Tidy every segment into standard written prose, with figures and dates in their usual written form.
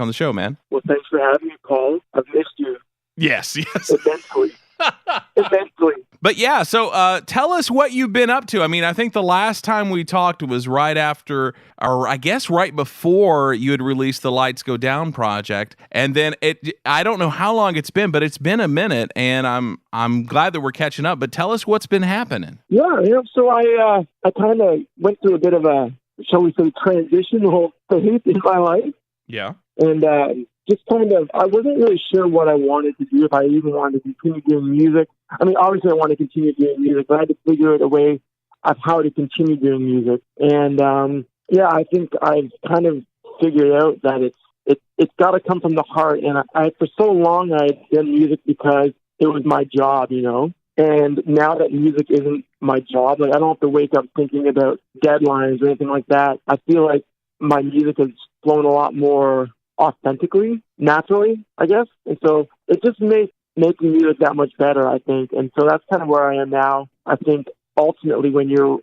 on the show, man. Well, thanks for having me, Paul. I've missed you. Yes. Immensely. Immensely. But yeah, so tell us what you've been up to. I mean, I think the last time we talked was right after, or I guess right before you had released the Lights Go Down project. And then I don't know how long it's been, but it's been a minute, and I'm glad that we're catching up. But tell us what's been happening. Yeah, so I kind of went through a bit of a, shall we say, transitional phase in my life. Yeah. And just kind of, I wasn't really sure what I wanted to do, if I even wanted to continue doing music. I mean, obviously I want to continue doing music, but I had to figure out a way of how to continue doing music. And, I think I've kind of figured out that it's got to come from the heart. And I for so long, I had done music because it was my job, And now that music isn't my job, like I don't have to wake up thinking about deadlines or anything like that. I feel like my music has flown a lot more authentically, naturally, I guess. And so it just makes making music that much better, I think. And so that's kind of where I am now. I think ultimately when you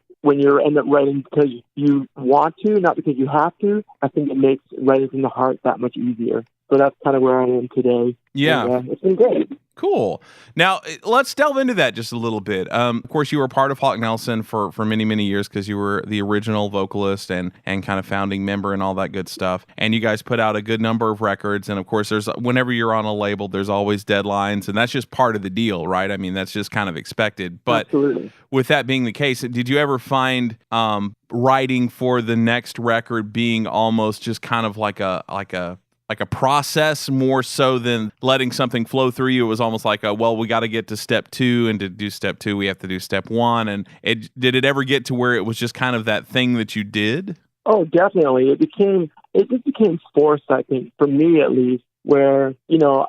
end up writing because you want to, not because you have to, I think it makes writing from the heart that much easier. So that's kind of where I am today. Yeah. And, it's been great. Cool. Now, let's delve into that just a little bit. Of course, you were part of Hawk Nelson for many, many years because you were the original vocalist and kind of founding member and all that good stuff. And you guys put out a good number of records. And, of course, whenever you're on a label, there's always deadlines. And that's just part of the deal, right? I mean, that's just kind of expected. But Absolutely. With that being the case, did you ever find writing for the next record being almost just kind of like a process more so than letting something flow through you? It was almost like we got to get to step 2, and to do step 2, we have to do step 1. And did it ever get to where it was just kind of that thing that you did? Oh, definitely. It just became forced, I think, for me at least, where,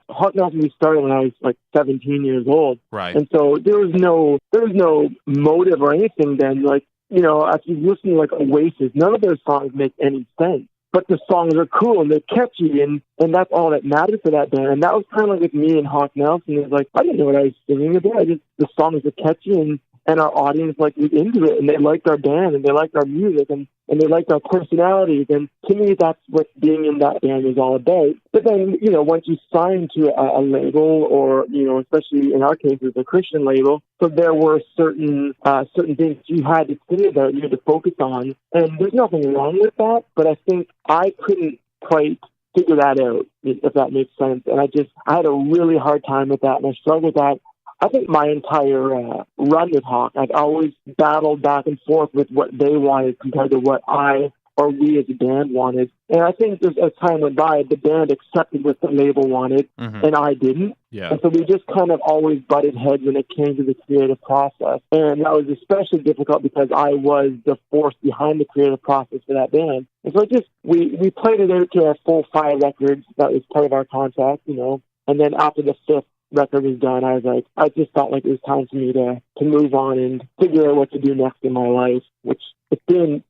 Hawk Nelson started when I was like 17 years old. Right. And so there was no motive or anything then. Like, after listening to like Oasis, none of their songs make any sense. But the songs are cool and they're catchy, and that's all that mattered for that band. And that was kind of like with me and Hawk Nelson. It was like, I didn't know what I was singing about. The songs were catchy, and our audience was into it, and they liked our band, and they liked our music, and they liked our personalities. And to me, that's what being in that band is all about. But then, once you sign to a label, or, especially in our case, it's a Christian label, so there were certain things you had to say about, you had to focus on. And there's nothing wrong with that, but I think I couldn't quite figure that out, if that makes sense. And I had a really hard time with that, and I struggled with that. I think my entire run with Hawk, I've always battled back and forth with what they wanted compared to what we as a band wanted. And I think as time went by, the band accepted what the label wanted, and I didn't. Yeah. And so we just kind of always butted heads when it came to the creative process. And that was especially difficult because I was the force behind the creative process for that band. And so we played it out to our full 5 records. That was part of our contract, And then after the 5th record was done, I just felt like it was time for me to move on and figure out what to do next in my life, which it's been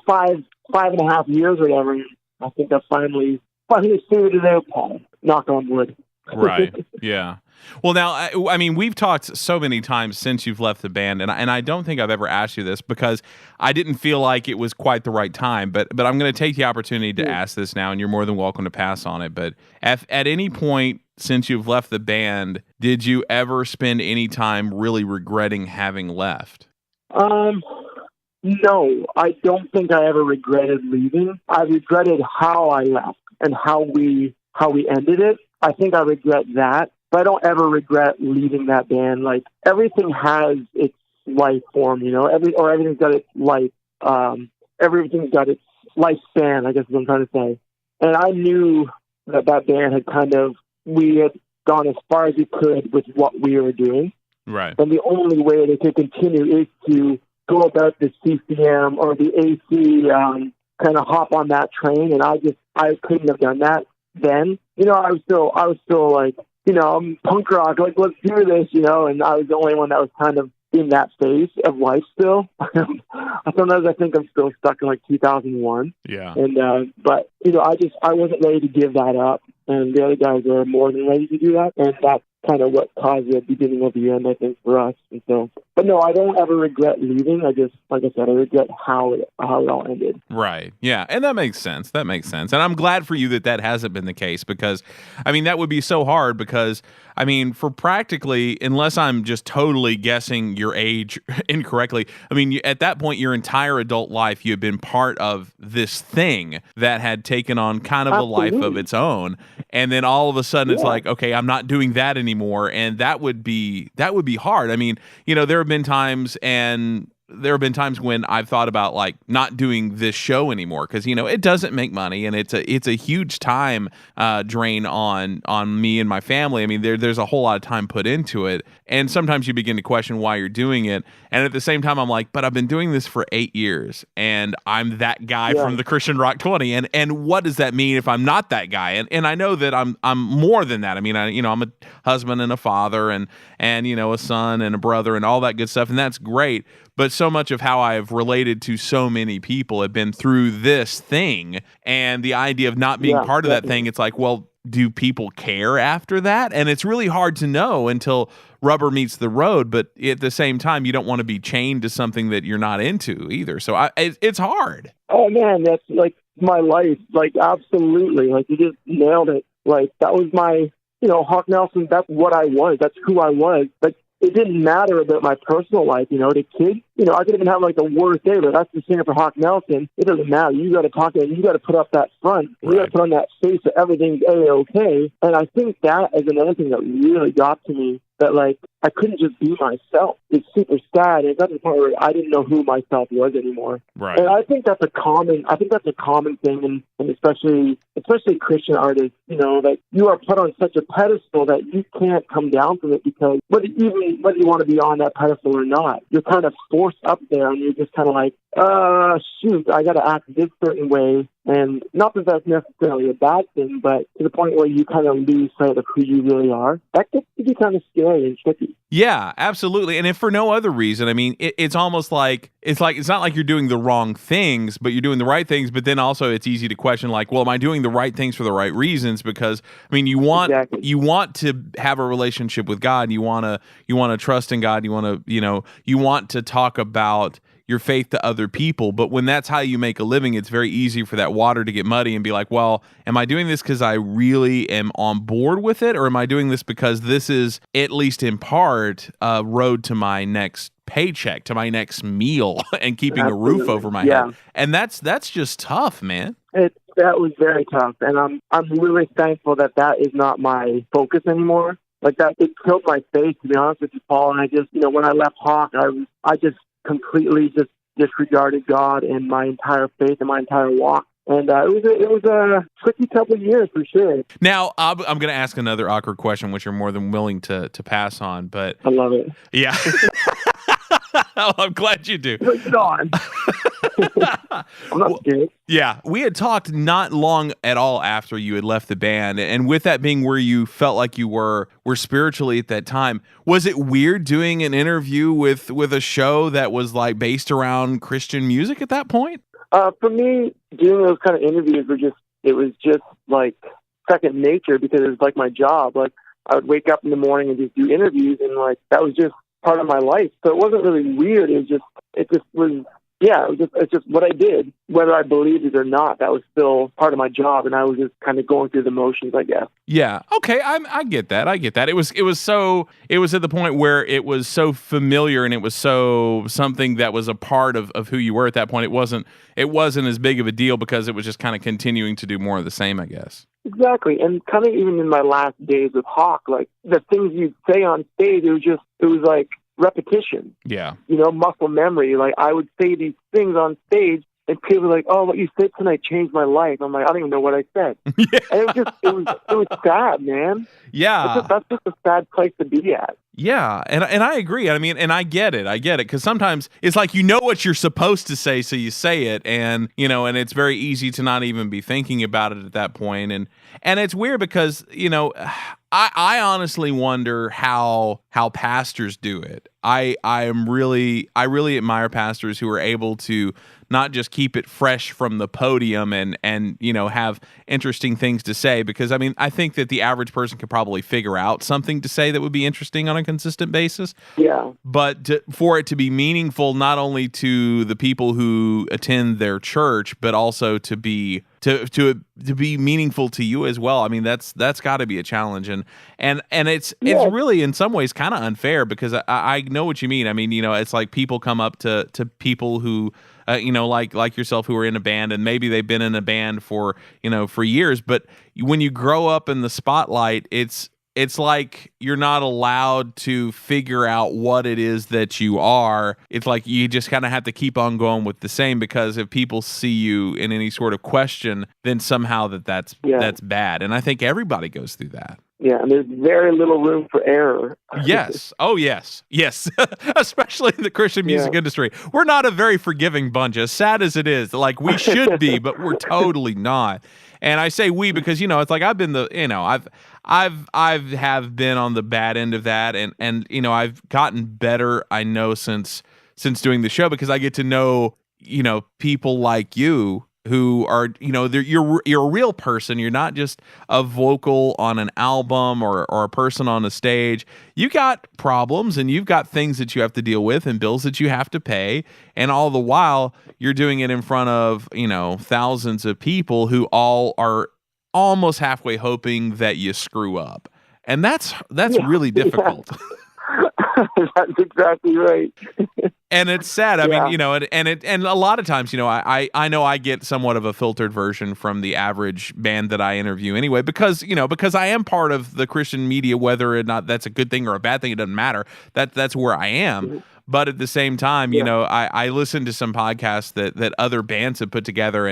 5.5 years or whatever. I think I finally figured it out, Paul. Knock on wood. Right. Yeah. Well, now, I mean, we've talked so many times since you've left the band, and I don't think I've ever asked you this because I didn't feel like it was quite the right time, but I'm going to take the opportunity to ask this now, and you're more than welcome to pass on it. But at any point since you've left the band, did you ever spend any time really regretting having left? No, I don't think I ever regretted leaving. I regretted how I left and how we ended it. I think I regret that, but I don't ever regret leaving that band. Like, everything has its life form, everything's got its life. Everything's got its lifespan, I guess is what I'm trying to say. And I knew that band had we had gone as far as we could with what we were doing. Right. And the only way they could continue is to go about the CCM or the AC, kind of hop on that train. And I couldn't have done that then. I was still like, I'm punk rock, like, let's do this, and I was the only one that was kind of in that phase of life still. Sometimes I think I'm still stuck in like 2001. Yeah. And, but, I wasn't ready to give that up. And the other guys were more than ready to do that. And kind of what caused the beginning of the end, I think, for us. And so, but no, I don't ever regret leaving. I just, like I said, I regret how it all ended. Right. Yeah. And that makes sense. That makes sense. And I'm glad for you that that hasn't been the case, because, I mean, that would be so hard because, I mean, for practically, unless I'm just totally guessing your age incorrectly, I mean, at that point, your entire adult life, you had been part of this thing that had taken on kind of Absolutely. a life of its own. And then all of a sudden it's Yeah. like, okay, I'm not doing that anymore. And that would be hard. I mean, there have been times when I've thought about like not doing this show anymore because it doesn't make money and it's a huge time drain on me and my family. I mean, there's a whole lot of time put into it, and sometimes you begin to question why you're doing it. And at the same time, I'm like, but I've been doing this for 8 years, and I'm that guy from the Christian Rock 20. And what does that mean if I'm not that guy? And I know that I'm more than that. I mean, I'm a husband and a father and a son and a brother and all that good stuff, and that's great. But so much of how I've related to so many people have been through this thing, and the idea of not being part of that thing, it's like, well, do people care after that? And it's really hard to know until rubber meets the road, but at the same time, you don't want to be chained to something that you're not into either. So it's hard. Oh man, that's like my life. Like, absolutely. Like, you just nailed it. Like, that was my, Hawk Nelson, that's what I was. That's who I was. Like, it didn't matter about my personal life, the kid. I could even have like the worst day, but that's the singer for Hawk Nelson. It doesn't matter. You got to talk to him. You got to put up that front. You got to put on that face that everything's A-okay. And I think that is another thing that really got to me, that like I couldn't just be myself. It's super sad. It got to the point where I didn't know who myself was anymore. Right. And I think that's a common thing, and especially Christian artists. That you are put on such a pedestal that you can't come down from it, because whether you want to be on that pedestal or not, you're kind of forced up there, and you're just kind of like, shoot, I got to act this certain way. And not that that's necessarily a bad thing, but to the point where you kind of lose sight of who you really are, that gets to be kind of scary and tricky. Yeah, absolutely. And if for no other reason, I mean, it's almost like it's not like you're doing the wrong things, but you're doing the right things. But then also it's easy to question, like, well, am I doing the right things for the right reasons? Because I mean, you want to have a relationship with God. You want to trust in God. You want to talk about your faith to other people. But when that's how you make a living, it's very easy for that water to get muddy and be like, well, am I doing this because I really am on board with it? Or am I doing this because this is, at least in part, a road to my next paycheck, to my next meal, and keeping a roof over my head? And that's just tough, man. That was very tough. And I'm really thankful that is not my focus anymore. Like, that, it killed my faith, to be honest with you, Paul. And I just, when I left Hawk, I just completely just disregarded God and my entire faith and my entire walk. And it was a tricky couple of years for sure. Now, I'm going to ask another awkward question, which you're more than willing to pass on, but I love it. Yeah. Well, I'm glad you do. Bring it on. I'm not scared. Yeah, we had talked not long at all after you had left the band, and with that being where you felt like you were spiritually at that time, was it weird doing an interview with a show that was like based around Christian music at that point? For me, doing those kind of interviews was just like second nature, because it was like my job. Like, I would wake up in the morning and just do interviews, and like that was just part of my life. So it wasn't really weird. It's just what I did, whether I believed it or not. That was still part of my job, and I was just kind of going through the motions, I guess. Yeah. Okay. I get that. It was at the point where it was so familiar, and it was so something that was a part of who you were at that point. It wasn't as big of a deal because it was just kind of continuing to do more of the same, I guess. Exactly. And kind of even in my last days with Hawk, like the things you'd say on stage, it was like repetition. Yeah. Muscle memory. Like, I would say these things on stage, and people were like, "Oh, what you said tonight changed my life." I'm like, I don't even know what I said. Yeah. And it was sad, man. Yeah. That's just a sad place to be at. Yeah, and I agree. I mean, and I get it, because sometimes it's like what you're supposed to say, so you say it, and and it's very easy to not even be thinking about it at that point. And And it's weird because, I honestly wonder how pastors do it. I really admire pastors who are able to not just keep it fresh from the podium and have interesting things to say, because I mean, I think that the average person could probably figure out something to say that would be interesting on a consistent basis. Yeah. But for it to be meaningful not only to the people who attend their church, but also to be meaningful to you as well. I mean, that's got to be a challenge, and it's really in some ways kind of unfair, because I know what you mean. I mean, it's like people come up to people who like yourself, who are in a band, and maybe they've been in a band for years, but when you grow up in the spotlight, it's like you're not allowed to figure out what it is that you are. It's like you just kind of have to keep on going with the same, because if people see you in any sort of question, then somehow that's bad. And I think everybody goes through that. Yeah, and there's very little room for error. Yes. Oh, yes. Yes. Especially in the Christian music industry. We're not a very forgiving bunch, as sad as it is. Like, we should be, but we're totally not. And I say we because, it's like I've been I've been on the bad end of that, and I've gotten better, I know, since doing the show, because I get to know, people like you who are, you're a real person. You're not just a vocal on an album or a person on a stage. You got problems, and you've got things that you have to deal with, and bills that you have to pay. And all the while you're doing it in front of, thousands of people who all are almost halfway hoping that you screw up. And that's really difficult. That's exactly right. And it's sad. I mean, and a lot of times, I know I get somewhat of a filtered version from the average band that I interview anyway, because I am part of the Christian media, whether or not that's a good thing or a bad thing, it doesn't matter. That's where I am. Mm-hmm. But at the same time, I listen to some podcasts that other bands have put together,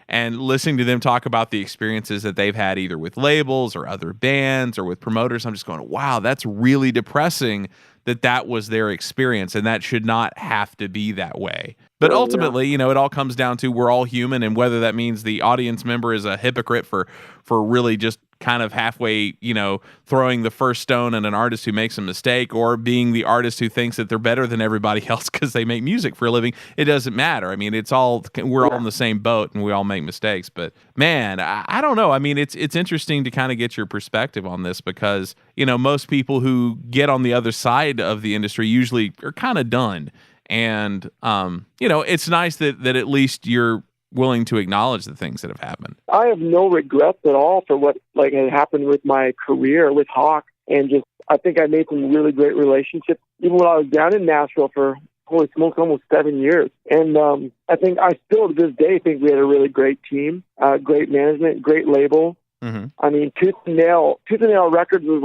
and listening to them talk about the experiences that they've had either with labels or other bands or with promoters. I'm just going, wow, that's really depressing that was their experience, and that should not have to be that way. But ultimately, it all comes down to we're all human, and whether that means the audience member is a hypocrite for really just kind of halfway, throwing the first stone at an artist who makes a mistake, or being the artist who thinks that they're better than everybody else because they make music for a living, it doesn't matter. I mean, we're all in the same boat, and we all make mistakes. But man, I don't know. I mean, it's interesting to kind of get your perspective on this, because most people who get on the other side of the industry usually are kind of done. And it's nice that at least you're willing to acknowledge the things that have happened. I have no regrets at all for what had happened with my career with Hawk, and just I think I made some really great relationships even when I was down in Nashville for holy smokes, almost 7 years. And I think I still to this day think we had a really great team, great management, great label. Mm-hmm. I mean, Tooth and Nail Records was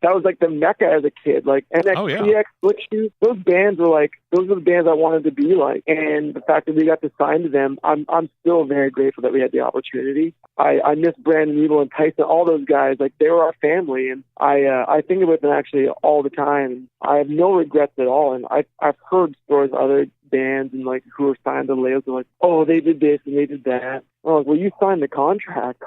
that was like the mecca as a kid. Like NXPX, Slick Shoes, those were the bands I wanted to be like. And the fact that we got to sign to them, I'm still very grateful that we had the opportunity. I miss Brandon Evil and Tyson, all those guys. Like, they were our family, and I think about them actually all the time. I have no regrets at all. And I've heard stories of other bands and who were signed to labels, and oh, they did this and they did that. Oh, well, you signed the contract.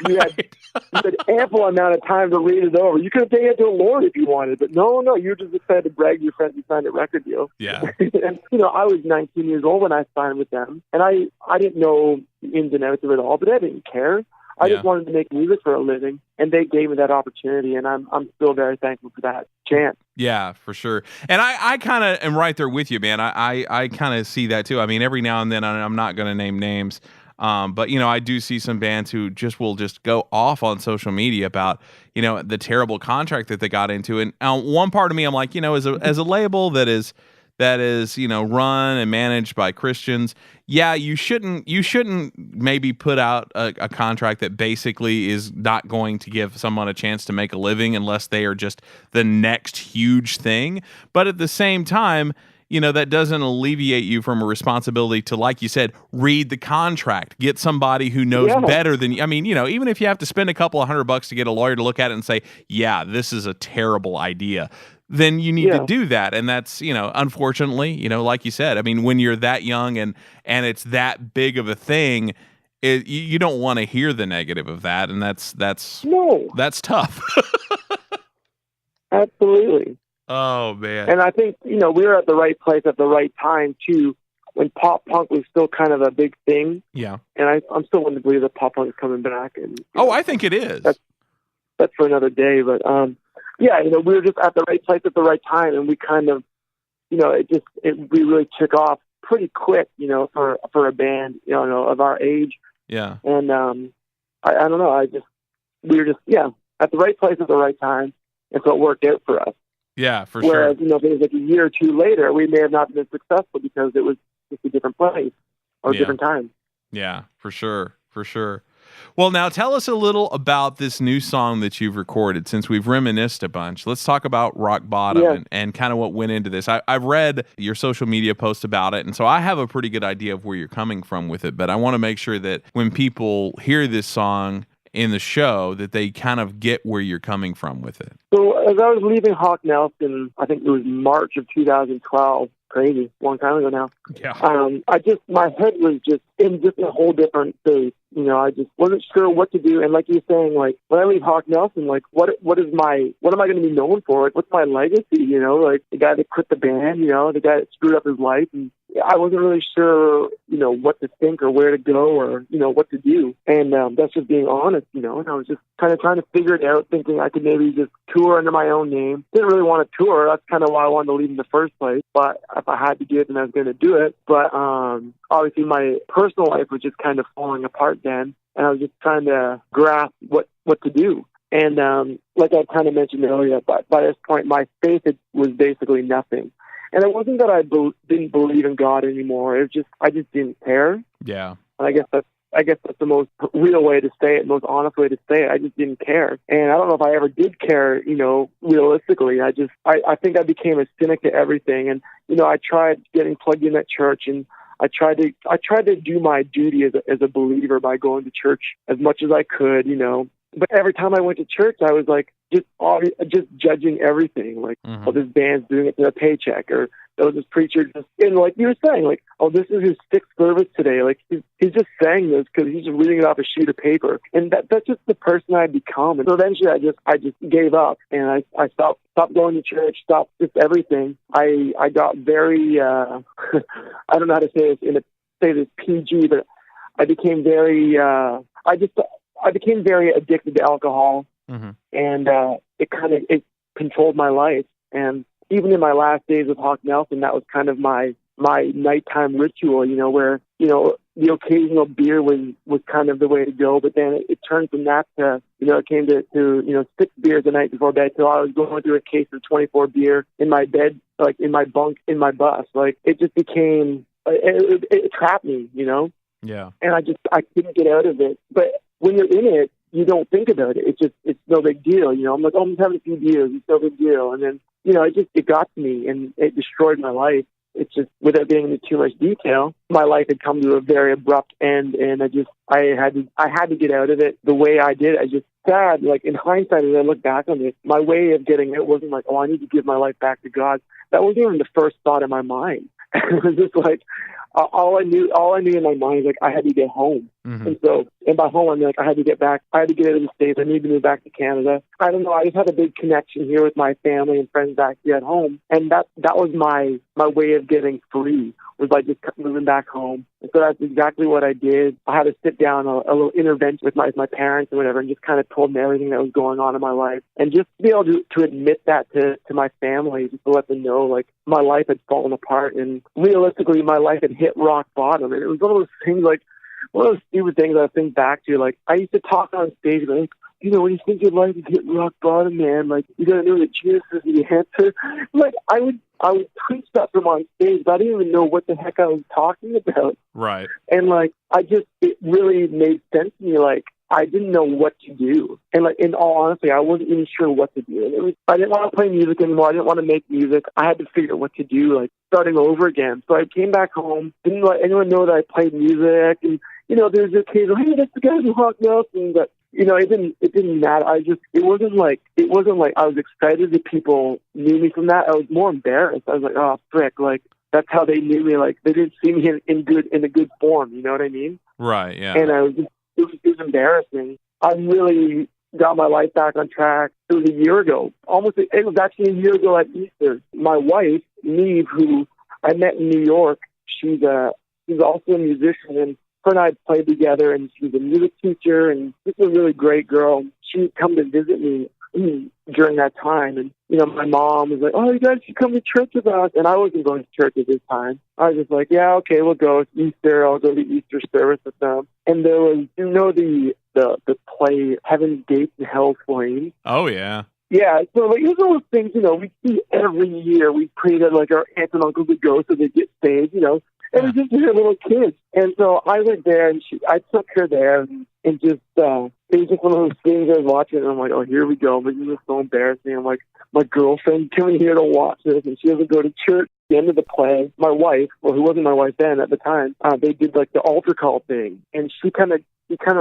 You had ample amount of time to read it over. You could have taken it to a lawyer if you wanted, but no, you were just excited to brag to your friends you signed a record deal. Yeah. And, I was 19 years old when I signed with them, and I didn't know the ins and outs of it all, but I didn't care. I just wanted to make music for a living, and they gave me that opportunity, and I'm still very thankful for that chance. Yeah, for sure. And I kind of am right there with you, man. I kind of see that too. I mean, every now and then, I'm not going to name names, but I do see some bands who will go off on social media about the terrible contract that they got into. And one part of me, I'm like, as a label that is run and managed by Christians, yeah, you shouldn't maybe put out a contract that basically is not going to give someone a chance to make a living unless they are just the next huge thing. But at the same time, that doesn't alleviate you from a responsibility to, like you said, read the contract, get somebody who knows better than you. I mean, even if you have to spend a couple of $100 to get a lawyer to look at it and say, yeah, this is a terrible idea, then you need to do that. And that's, unfortunately, like you said, I mean, when you're that young and it's that big of a thing, you don't want to hear the negative of that, and that's No, tough. absolutely. Oh man. And I think, we were at the right place at the right time too, when pop punk was still kind of a big thing. Yeah. And I'm still willing to believe that pop punk is coming back. And I think it is. That's for another day. But yeah, we were just at the right place at the right time, and we kind of, we really took off pretty quick, for a band, of our age. Yeah. And I don't know, we were just at the right place at the right time, and so it worked out for us. Yeah, for Whereas, sure. if it was like a year or two later, we may have not been successful because it was just a different place or a different time. Yeah, for sure. For sure. Well, now tell us a little about this new song that you've recorded. Since we've reminisced a bunch, let's talk about Rock Bottom and kind of what went into this. I've read your social media post about it, and so I have a pretty good idea of where you're coming from with it, but I want to make sure that when people hear this song in the show that they kind of get where you're coming from with it. So as I was leaving Hawk Nelson, I think it was March of 2012, crazy, long time ago now. Yeah. My head was just in just a whole different space. I just wasn't sure what to do. And like you're saying, like when I leave Hawk Nelson, like what am I going to be known for? Like, what's my legacy? Like the guy that quit the band, the guy that screwed up his life. And I wasn't really sure, what to think or where to go or, what to do. And that's just being honest, and I was just kind of trying to figure it out, thinking I could maybe just tour under my own name. Didn't really want to tour. That's kind of why I wanted to leave in the first place. But if I had to do it, then I was going to do it. But obviously my personal life was just kind of falling apart then. And I was just trying to grasp what to do. And like I kind of mentioned earlier, but by this point, my faith was basically nothing. And it wasn't that I didn't believe in God anymore. It was just I just didn't care. Yeah. And I guess that's the most real way to say it, most honest way to say it. I just didn't care. And I don't know if I ever did care, realistically. I think I became a cynic to everything. And, I tried getting plugged in at church, and I tried to do my duty as a believer by going to church as much as I could, But every time I went to church, I was like just judging everything. Like, oh, this band's doing it for a paycheck, or oh, this preacher just, and like you were saying, like, oh, this is his sixth service today. Like he's just saying this because he's just reading it off a sheet of paper, and that's just the person I'd become. And so eventually, I just gave up, and I stopped going to church, stopped just everything. I got very I don't know how to say this PG, but I became very I became very addicted to alcohol, and it controlled my life. And even in my last days with Hawk Nelson, that was kind of my nighttime ritual, where, the occasional beer was kind of the way to go. But then it turned from that to, it came to 6 beers a night before bed. So I was going through a case of 24 beer in my bed, like in my bunk, in my bus. Like it just became, it trapped me, Yeah. And I couldn't get out of it. But when you're in it, you don't think about it. It's no big deal. I'm like, oh, I'm just having a few beers. It's no big deal. And then, it got to me, and it destroyed my life. It's just, without getting into too much detail, my life had come to a very abrupt end, and I had to get out of it the way I did. I just sad, like in hindsight, as I look back on it, my way of getting out wasn't like, oh, I need to give my life back to God. That wasn't even the first thought in my mind. It was just like, all I knew in my mind is like I had to get home. And by home I mean like I had to get back. I had to get out of the States. I needed to move back to Canada. I don't know. I just had a big connection here with my family and friends back here at home, and that was my way of getting free, was by just moving back home. And so that's exactly what I did. I had to sit down a little intervention with my parents and whatever, and just kind of told them everything that was going on in my life, and just to be able to admit that to my family, just to let them know like my life had fallen apart, and realistically my life had hit rock bottom. And it was one of those things, like one of those stupid things I think back to. Like I used to talk on stage, like, when you think your life is hitting rock bottom, man, like you gotta know that Jesus is the answer. Like I would preach that from on stage, but I didn't even know what the heck I was talking about. Right. And like it really made sense to me. Like I didn't know what to do, and like in all honesty, I wasn't even sure what to do. I didn't want to play music anymore. I didn't want to make music. I had to figure out what to do, like starting over again. So I came back home. Didn't let anyone know that I played music, and there's occasional, hey, that's the guy who Hawk Nelson, but. It didn't matter. It wasn't like I was excited that people knew me from that. I was more embarrassed. I was like, oh, frick. Like, that's how they knew me. Like they didn't see me in a good form. You know what I mean? Right. Yeah. And I was just, it was embarrassing. I really got my life back on track. It was a year ago. It was actually a year ago at Easter. My wife, Neve, who I met in New York, she's also a musician, and her and I played together, and she's a music teacher, and she's a really great girl. She'd come to visit me during that time, and my mom was like, "Oh, you guys should come to church with us," and I wasn't going to church at this time. I was just like, "Yeah, okay, we'll go. It's Easter. I'll go to Easter service with them." And there was, the play Heaven's Gates and Hell's Flames. Oh yeah. Yeah, so like it was one of those things, we see every year. We pray that like our aunts and uncles would go so they get saved, and we just were little kids. And so I went there, and I took her there, and just it was just one of those things I was watching, and I'm like, oh, here we go. But this is so embarrassing. I'm like, my girlfriend coming here to watch this, and she doesn't go to church. At the end of the play, my wife, well, who wasn't my wife then at the time, they did like the altar call thing, and she kind of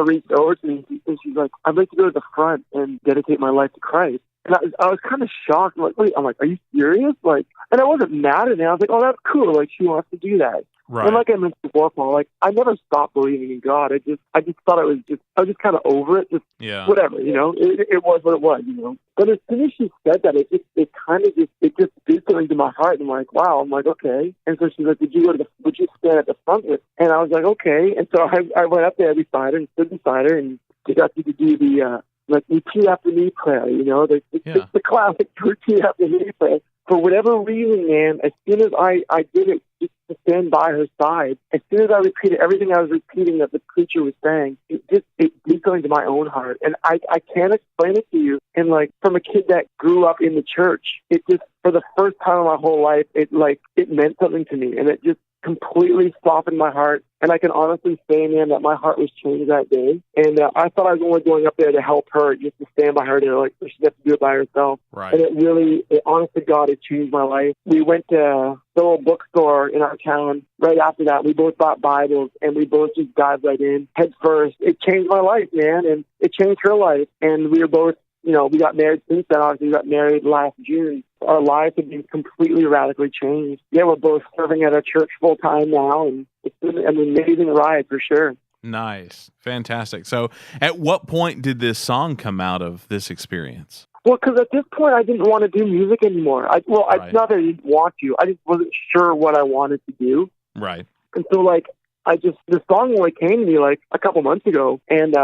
reached over to me, and she's like, I'd like to go to the front and dedicate my life to Christ. And I was kind of shocked. I'm like, wait, are you serious? Like, and I wasn't mad at it. I was like, oh, that's cool. Like, she wants to do that. Right. And like I mentioned before, Paul, like I never stopped believing in God. I just thought I was just kind of over it. Just whatever, it was what it was, But as soon as she said that, it just did something to my heart. And I'm like, wow. I'm like, okay. And so she's like, would you stand at the front with? And I was like, okay. And so I went up there beside her and stood beside her, and she got to do the like repeat after me prayer, the classic repeat after me prayer. For whatever reason, man, as soon as I did it just to stand by her side, as soon as I repeated everything I was repeating that the preacher was saying, it did something to my own heart. And I can't explain it to you. And like from a kid that grew up in the church, it just, for the first time in my whole life, it meant something to me. And it just completely softened my heart. And I can honestly say, man, that my heart was changed that day. And I thought I was only going up there to help her, just to stand by her, to she had to do it by herself. Right. And honest to God, it changed my life. We went to the little bookstore in our town. Right after that, we both bought Bibles, and we both just dived right in, head first. It changed my life, man, and it changed her life. And we were both, we got married since then. Obviously, we got married last June. Our lives have been completely radically changed. Yeah, we're both serving at our church full time now, and it's been an amazing ride for sure. Nice. Fantastic. So at what point did this song come out of this experience? Well, because at this point, I didn't want to do music anymore. It's not that I didn't want to. I just wasn't sure what I wanted to do. Right. And so, the song only came to me, like, a couple months ago, and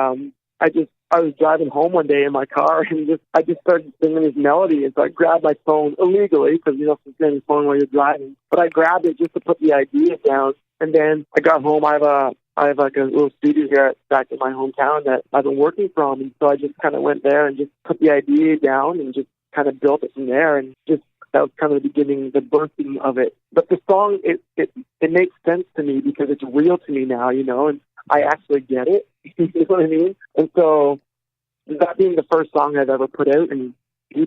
I was driving home one day in my car, and I just started singing this melody. And so I grabbed my phone illegally, because you don't have to sing your phone while you're driving. But I grabbed it just to put the idea down. And then I got home. I have like a little studio here back in my hometown that I've been working from. And so I just kind of went there and just put the idea down and just kind of built it from there. And just that was kind of the beginning, the birthing of it. But the song, it makes sense to me because it's real to me now, and I actually get it. You know what I mean? And so that being the first song I've ever put out, and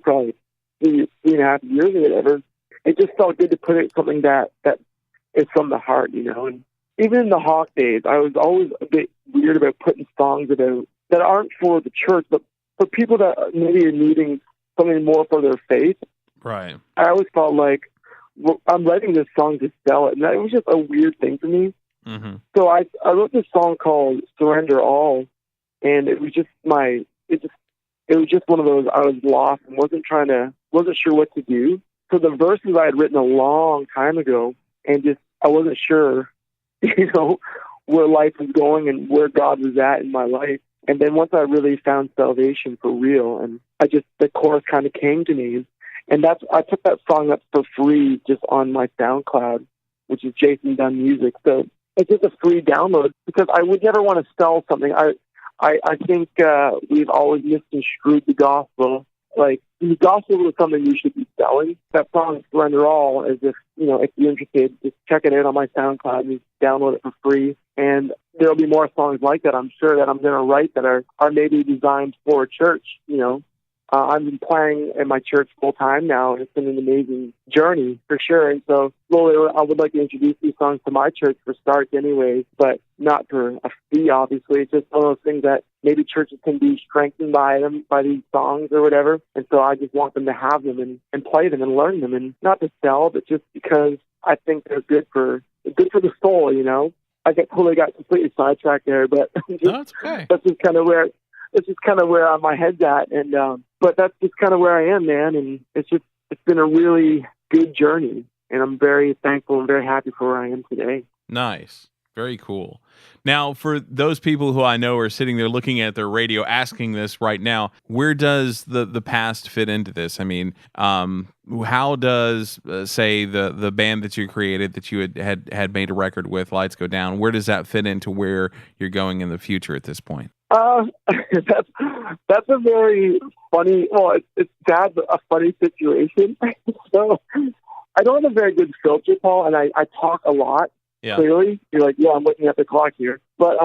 probably 3.5 years or whatever, it just felt good to put out something that is from the heart, And even in the Hawk days, I was always a bit weird about putting songs about that aren't for the church, but for people that maybe are needing something more for their faith. Right. I always felt like, well, I'm writing this song to sell it, and that was just a weird thing for me. Mm-hmm. So I wrote this song called Surrender All, and it was just one of those, I was lost and wasn't sure what to do. So the verses I had written a long time ago, and I wasn't sure, where life was going and where God was at in my life. And then once I really found salvation for real, and the chorus kind of came to me, and I took that song up for free just on my SoundCloud, which is Jason Dunn Music. So it's just a free download because I would never want to sell something. I think we've always misconstrued the gospel. Like, the gospel is something you should be selling. That song, Surrender All, is if you're interested, just check it out on my SoundCloud and download it for free. And there'll be more songs like that, I'm sure, that I'm going to write that are maybe designed for a church, I've been playing in my church full time now, and it's been an amazing journey for sure. And so slowly I would like to introduce these songs to my church for starts anyway, but not for a fee, obviously. It's just one of those things that maybe churches can be strengthened by them, by these songs or whatever. And so I just want them to have them and play them and learn them, and not to sell, but just because I think they're good for the soul, you know. I got completely sidetracked there, but That's okay. That's just kind of where my head's at, and but that's just kind of where I am, man. And it's been a really good journey, and I'm very thankful and very happy for where I am today. Nice. Very cool. Now, for those people who I know are sitting there looking at their radio asking this right now, where does the past fit into this? I mean, how does, say, the band that you created, that you had made a record with, Lights Go Down, where does that fit into where you're going in the future at this point? That's a very funny, well, it's sad, but a funny situation. So I don't have a very good filter, Paul, and I talk a lot. Yeah. Clearly, you're like, yeah, I'm looking at the clock here. But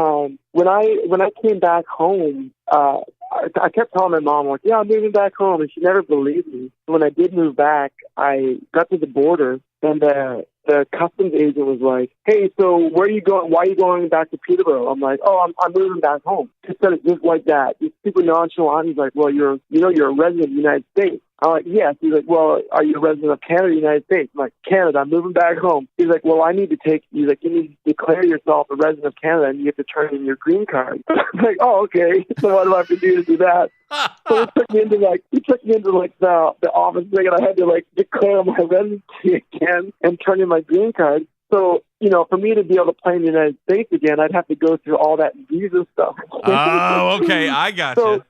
when I came back home, I kept telling my mom, like, yeah, I'm moving back home, and she never believed me. When I did move back, I got to the border, and the customs agent was like, hey, so where are you going? Why are you going back to Peterborough? I'm like, oh, I'm moving back home. He said it just like that. He's super nonchalant. He's like, well, you're a resident of the United States. I'm like, yes. He's like, well, are you a resident of Canada or the United States? I'm like, Canada, I'm moving back home. He's like, well, you need to declare yourself a resident of Canada, and you have to turn in your green card. I'm like, oh, okay. So what do I have to do to do that? So he took me into the office thing, and I had to declare my residency again and turn in my green card. So, for me to be able to play in the United States again, I'd have to go through all that visa stuff. Oh, okay. I got you.